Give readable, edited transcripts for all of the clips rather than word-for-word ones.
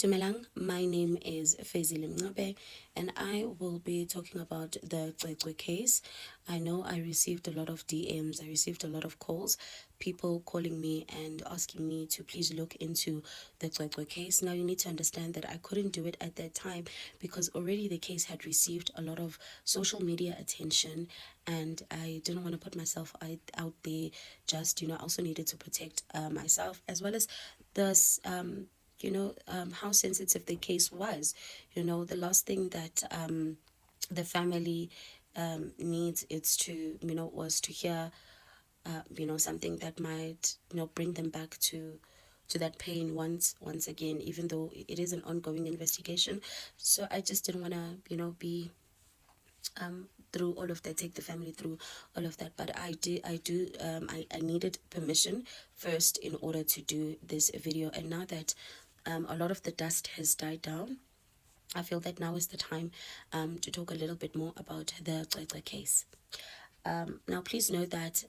Dumelang, my name is Fezile Mncube, and I will be talking about the Cwecwe case. I know I received a lot of DMs, I received a lot of calls, people calling me and asking me to please look into the Cwecwe case. Now, you need to understand that I couldn't do it at that time because already the case had received a lot of social media attention, and I didn't want to put myself out there. Just, I also needed to protect myself as well as this. How sensitive the case was. The last thing that the family needs is to, was to hear, something that might, bring them back to that pain once again, even though it is an ongoing investigation. So I just didn't want to, be through all of that, take the family through all of that. But I needed permission first in order to do this video. And now that a lot of the dust has died down, I feel that now is the time to talk a little bit more about the Cwecwe case. Now, please note that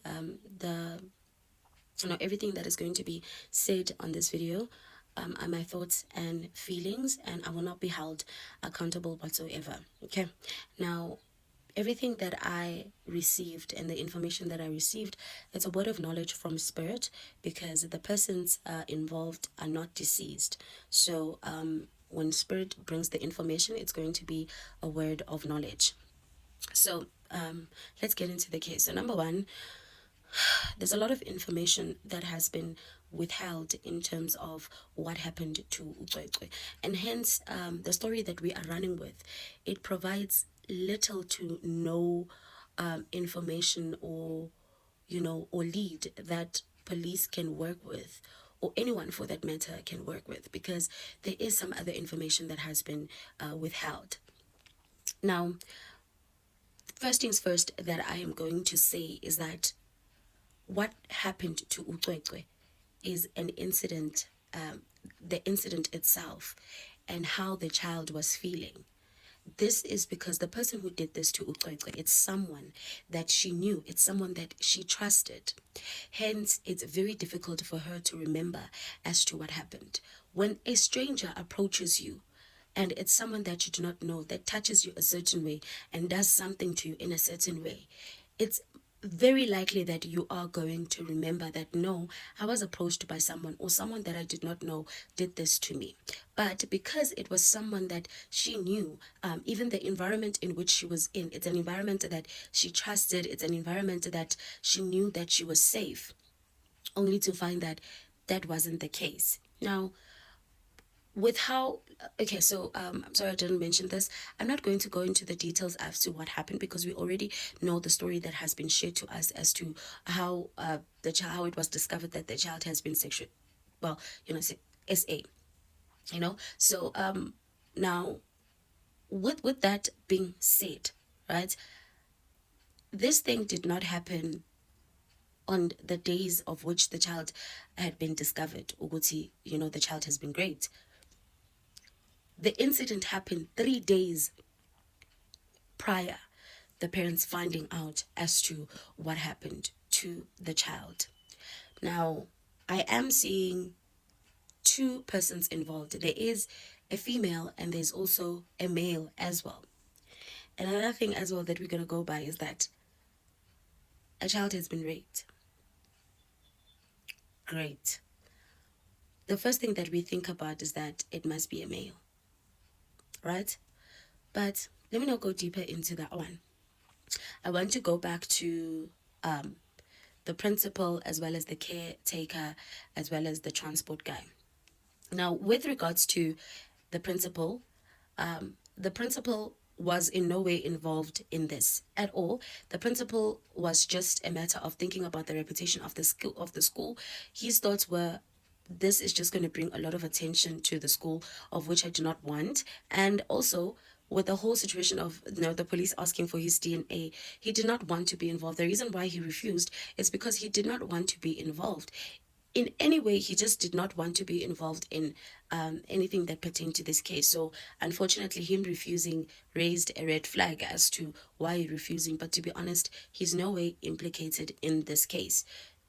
everything that is going to be said on this video are my thoughts and feelings, and I will not be held accountable whatsoever. Okay, now everything that I received and the information that I received, it's a word of knowledge from spirit, because the persons involved are not deceased. So when spirit brings the information, it's going to be a word of knowledge. So let's get into the case. So number one, there's a lot of information that has been withheld in terms of what happened to Cwecwe, and hence the story that we are running with, it provides little to no information or lead that police can work with, or anyone for that matter can work with, because there is some other information that has been withheld. Now, first things first that I am going to say is that what happened to Cwecwe is an incident, the incident itself, and how the child was feeling. This is because the person who did this to Cwecwe, it's someone that she knew, it's someone that she trusted. Hence, it's very difficult for her to remember as to what happened. When a stranger approaches you, and it's someone that you do not know, that touches you a certain way and does something to you in a certain way, it's very likely that you are going to remember that, no, I was approached by someone, or someone that I did not know did this to me. But because it was someone that she knew, even the environment in which she was in, it's an environment that she trusted, it's an environment that she knew that she was safe, only to find that that wasn't the case. Now, with how, okay, so I'm sorry I didn't mention this. I'm not going to go into the details as to what happened, because we already know the story that has been shared to us as to how the child, how it was discovered that the child has been sexual, well, SA, so now, with that being said, right, this thing did not happen on the days of which the child had been discovered. Uguti, the child has been great. The incident happened 3 days prior the parents finding out as to what happened to the child. Now, I am seeing two persons involved. There is a female and there's also a male as well. Another thing as well that we're going to go by is that a child has been raped. Great. The first thing that we think about is that it must be a male, right? But let me not go deeper into that one. I want to go back to the principal, as well as the caretaker, as well as the transport guy. Now, with regards to the principal was in no way involved in this at all. The principal was just a matter of thinking about the reputation of the school. His thoughts were, this is just going to bring a lot of attention to the school, of which I do not want. And also, with the whole situation of the police asking for his DNA, he did not want to be involved. The reason why he refused is because he did not want to be involved in any way. He just did not want to be involved in anything that pertained to this case. So unfortunately, him refusing raised a red flag as to why he's refusing. But to be honest, he's no way implicated in this case.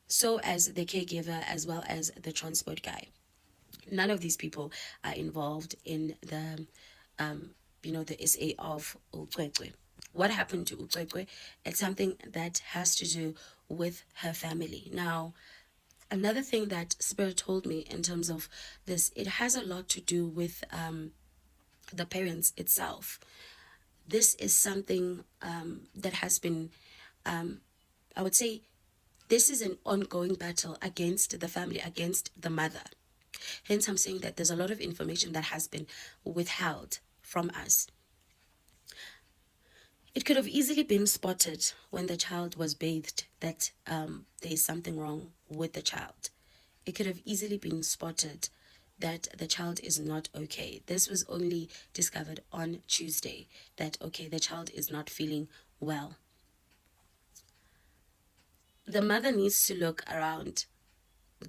So as the caregiver, as well as the transport guy. None of these people are involved in the SA of Cwecwe. What happened to Cwecwe? It's something that has to do with her family. Now, another thing that Spirit told me in terms of this, it has a lot to do with the parents itself. This is something that has been, I would say, this is an ongoing battle against the family, against the mother. Hence, I'm saying that there's a lot of information that has been withheld from us. It could have easily been spotted when the child was bathed that there is something wrong with the child. It could have easily been spotted that the child is not okay. This was only discovered on Tuesday that, okay, the child is not feeling well. The mother needs to look around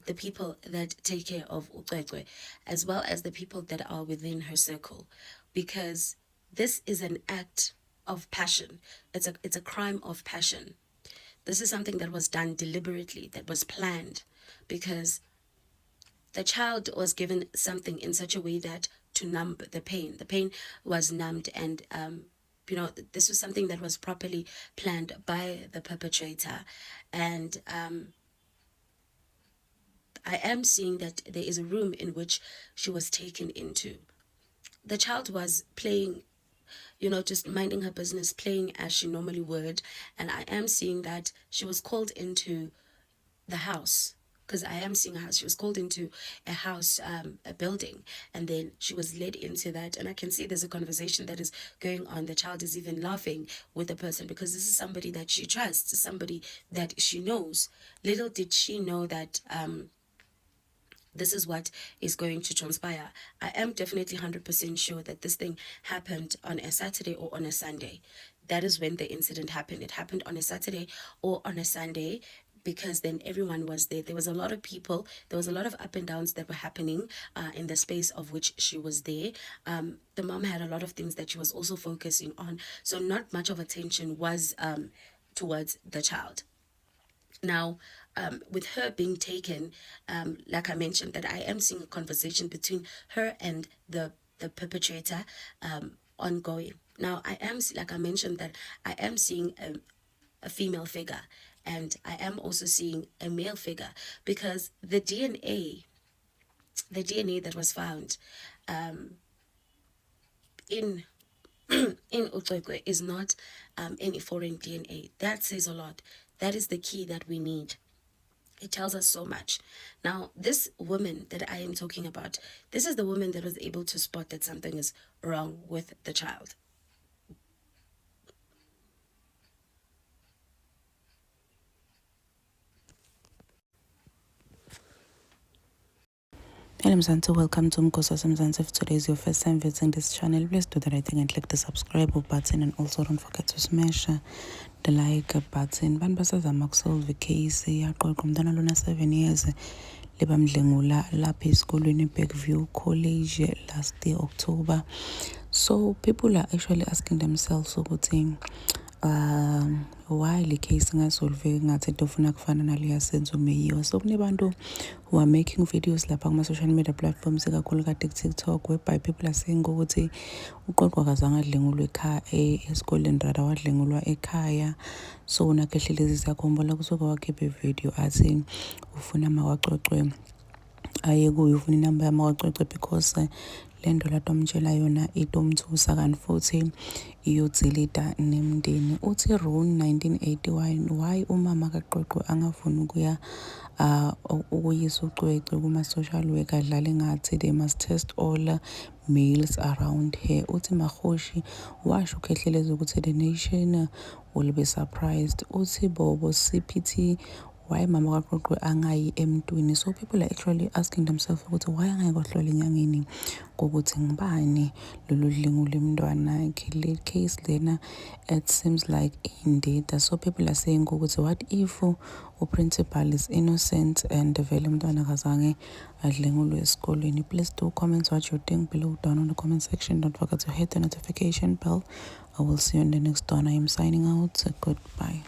the people that take care of Cwecwe, as well as the people that are within her circle, because this is an act of passion. It's a crime of passion. This is something that was done deliberately, that was planned, because the child was given something in such a way that to numb the pain. The pain was numbed, and this was something that was properly planned by the perpetrator. And I am seeing that there is a room in which she was taken into. The child was playing, just minding her business, playing as she normally would. And I am seeing that she was called into the house, because I am seeing a house. She was called into a house, a building, and then she was led into that. And I can see there's a conversation that is going on. The child is even laughing with the person, because this is somebody that she trusts, somebody that she knows. Little did she know that this is what is going to transpire. I am definitely 100% sure that this thing happened on a Saturday or on a Sunday. That is when the incident happened. It happened on a Saturday or on a Sunday, because then everyone was there. There was a lot of people. There was a lot of up and downs that were happening in the space of which she was there. The mom had a lot of things that she was also focusing on. So not much of attention was towards the child. Now, with her being taken, like I mentioned, that I am seeing a conversation between her and the perpetrator ongoing. Now, like I mentioned, that I am seeing a female figure, and I am also seeing a male figure, because the DNA that was found in Cwecwe is not any foreign DNA. That says a lot. That is the key that we need. It tells us so much. Now, this woman that I am talking about, this is the woman that was able to spot that something is wrong with the child. Hello Mzansi, welcome to Mzansi. If today is your first time visiting this channel, please do the right thing and click the subscribe button, and also don't forget to smash the like button. Bantu basazama ukusolve icase yaqoqa umntwana lona 7 years libamdlengula lapha esikolweni eBackview College last year October. So people are actually asking themselves ukuthi why le case ingasolveki ngathi tofuna kufana naleya senzo meyiwa. So kunebantu who are making videos lapha kuma social media platforms kakhulu kade TikTok, whereby people are saying ukuthi uqoqwa kazange adlengulwe ekhaya esikoleni, rather wadlengulwa ekhaya. So nakehle lezi siyakhombula kusuka wakhipha video athi ufuna makaxoxwe aye kuyo, ufuna inamba yamakaxoxe because lento latomtshela yona itomthusa kanti futhi iyotsilita nemndeni. Uthi Rune 1981, why umama kaXoxwe angafuni ukuya ukuyisa uCwecwe kuma-social worker adlale ngathi they must test all males around her. Uthi Mahoshi washo ukhehleleza ukuthi the nation will be surprised. Uthi Bobo CPT, why mama kaXoxwe angayi emntwini. So people are actually asking themselves ukuthi why angeke kohlola enyangeni kokuthi ngibani lolu dlengule umntwana yakhe. Le case lena, it seems like indeed. So people are saying ukuthi what if principal is innocent and vele umntwana kazange adlengulwe esikoleni. Please do comment what you think below down on the comment section. Don't forget to hit the notification bell. I will see you in the next one. I am signing out. Goodbye.